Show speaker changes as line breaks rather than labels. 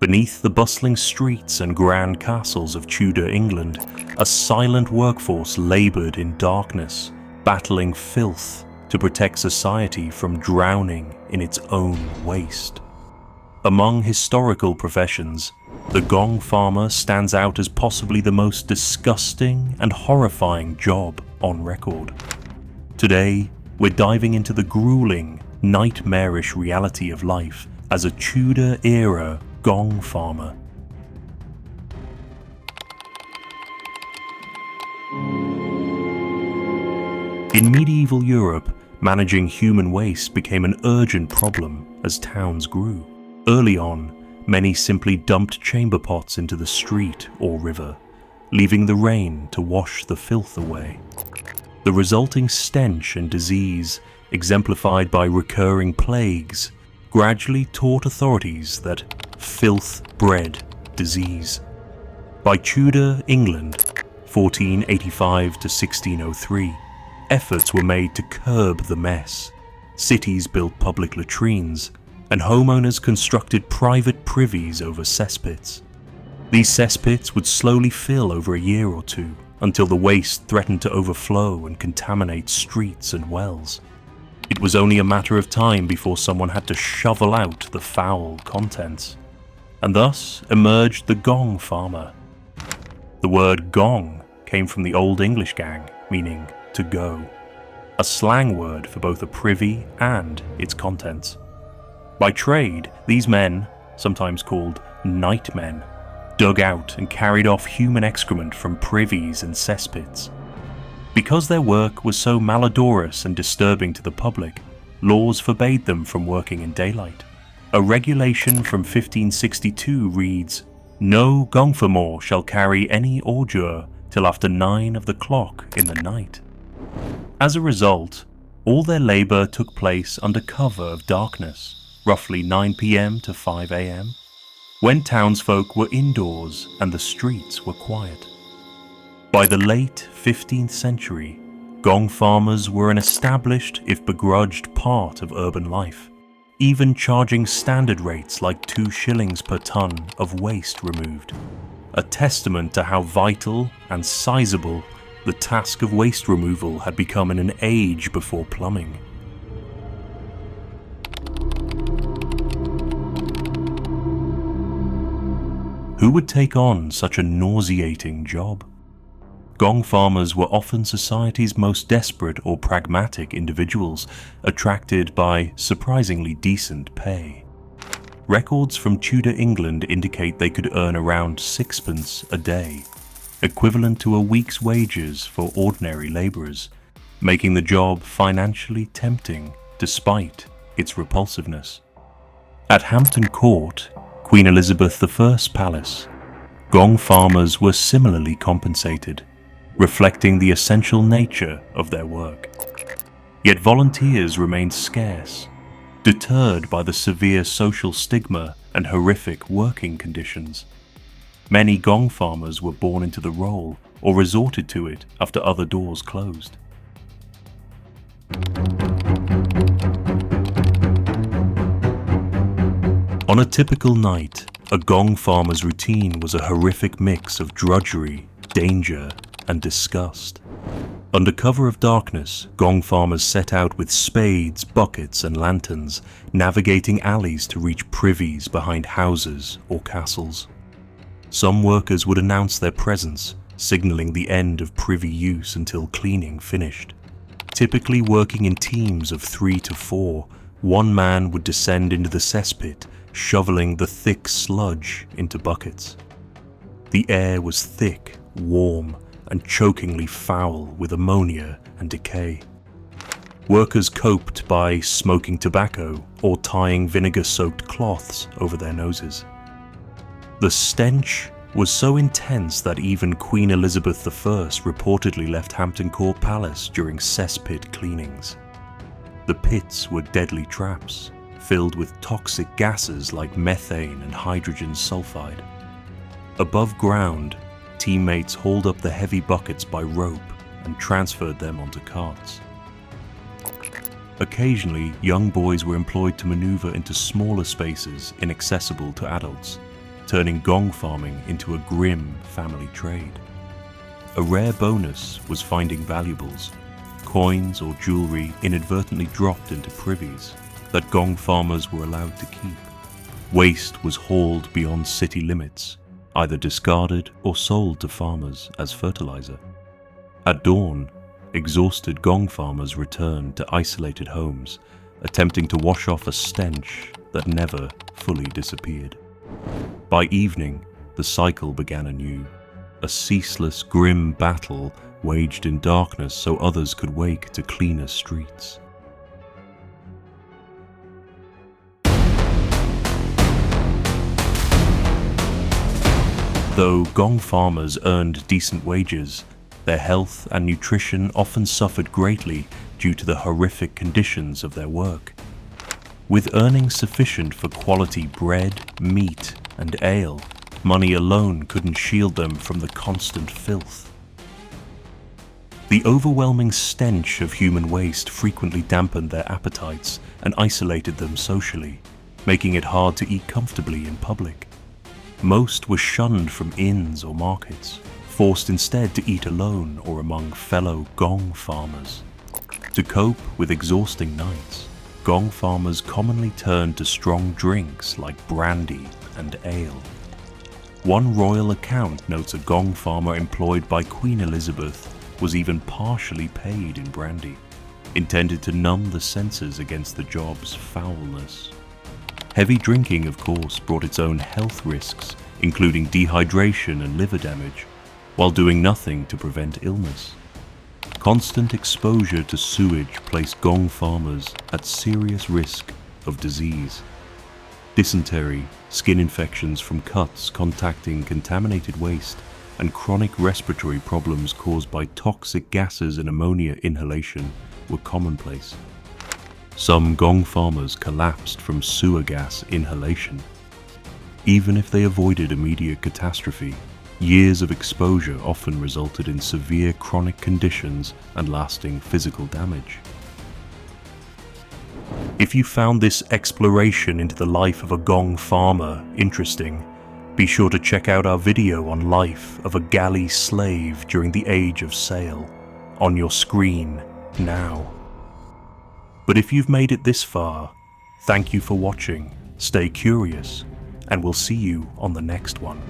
Beneath the bustling streets and grand castles of Tudor England, a silent workforce laboured in darkness, battling filth to protect society from drowning in its own waste. Among historical professions, the gong farmer stands out as possibly the most disgusting and horrifying job on record. Today, we're diving into the grueling, nightmarish reality of life as a Tudor-era gong farmer. In medieval Europe, managing human waste became an urgent problem as towns grew. Early on, many simply dumped chamber pots into the street or river, leaving the rain to wash the filth away. The resulting stench and disease, exemplified by recurring plagues, gradually taught authorities that filth bred disease. By Tudor England, 1485 to 1603, efforts were made to curb the mess. Cities built public latrines, and homeowners constructed private privies over cesspits. These cesspits would slowly fill over a year or two, until the waste threatened to overflow and contaminate streets and wells. It was only a matter of time before someone had to shovel out the foul contents. And thus emerged the gong farmer. The word gong came from the Old English gang, meaning to go, a slang word for both a privy and its contents. By trade, these men, sometimes called nightmen, dug out and carried off human excrement from privies and cesspits. Because their work was so malodorous and disturbing to the public, laws forbade them from working in daylight. A regulation from 1562 reads, "No gong farmer shall carry any ordure till after 9 of the clock in the night." As a result, all their labour took place under cover of darkness, roughly 9 p.m. to 5 a.m., when townsfolk were indoors and the streets were quiet. By the late 15th century, gong farmers were an established, if begrudged, part of urban life, even charging standard rates like 2 shillings per ton of waste removed, a testament to how vital and sizable the task of waste removal had become in an age before plumbing. Who would take on such a nauseating job? Gong farmers were often society's most desperate or pragmatic individuals, attracted by surprisingly decent pay. Records from Tudor England indicate they could earn around 6pence a day, equivalent to a week's wages for ordinary labourers, making the job financially tempting despite its repulsiveness. At Hampton Court, Queen Elizabeth I's palace, gong farmers were similarly compensated, reflecting the essential nature of their work. Yet volunteers remained scarce, deterred by the severe social stigma and horrific working conditions. Many gong farmers were born into the role or resorted to it after other doors closed. On a typical night, a gong farmer's routine was a horrific mix of drudgery, danger, and disgust. Under cover of darkness, gong farmers set out with spades, buckets, and lanterns, navigating alleys to reach privies behind houses or castles. Some workers would announce their presence, signaling the end of privy use until cleaning finished. Typically working in teams of 3 to 4, one man would descend into the cesspit, shoveling the thick sludge into buckets. The air was thick, warm, and chokingly foul with ammonia and decay. Workers coped by smoking tobacco or tying vinegar-soaked cloths over their noses. The stench was so intense that even Queen Elizabeth I reportedly left Hampton Court Palace during cesspit cleanings. The pits were deadly traps, filled with toxic gases like methane and hydrogen sulfide. Above ground, teammates hauled up the heavy buckets by rope and transferred them onto carts. Occasionally, young boys were employed to maneuver into smaller spaces inaccessible to adults, turning gong farming into a grim family trade. A rare bonus was finding valuables, coins or jewelry inadvertently dropped into privies that gong farmers were allowed to keep. Waste was hauled beyond city limits, either discarded or sold to farmers as fertilizer. At dawn, exhausted gong farmers returned to isolated homes, attempting to wash off a stench that never fully disappeared. By evening, the cycle began anew, a ceaseless, grim battle waged in darkness so others could wake to cleaner streets. Though gong farmers earned decent wages, their health and nutrition often suffered greatly due to the horrific conditions of their work. With earnings sufficient for quality bread, meat, and ale, money alone couldn't shield them from the constant filth. The overwhelming stench of human waste frequently dampened their appetites and isolated them socially, making it hard to eat comfortably in public. Most were shunned from inns or markets, forced instead to eat alone or among fellow gong farmers. To cope with exhausting nights, gong farmers commonly turned to strong drinks like brandy and ale. One royal account notes a gong farmer employed by Queen Elizabeth was even partially paid in brandy, intended to numb the senses against the job's foulness. Heavy drinking, of course, brought its own health risks, including dehydration and liver damage, while doing nothing to prevent illness. Constant exposure to sewage placed gong farmers at serious risk of disease. Dysentery, skin infections from cuts contacting contaminated waste, and chronic respiratory problems caused by toxic gases and ammonia inhalation were commonplace. Some gong farmers collapsed from sewer gas inhalation. Even if they avoided immediate catastrophe, years of exposure often resulted in severe chronic conditions and lasting physical damage. If you found this exploration into the life of a gong farmer interesting, be sure to check out our video on life of a galley slave during the Age of Sail, on your screen now. But if you've made it this far, thank you for watching, stay curious, and we'll see you on the next one.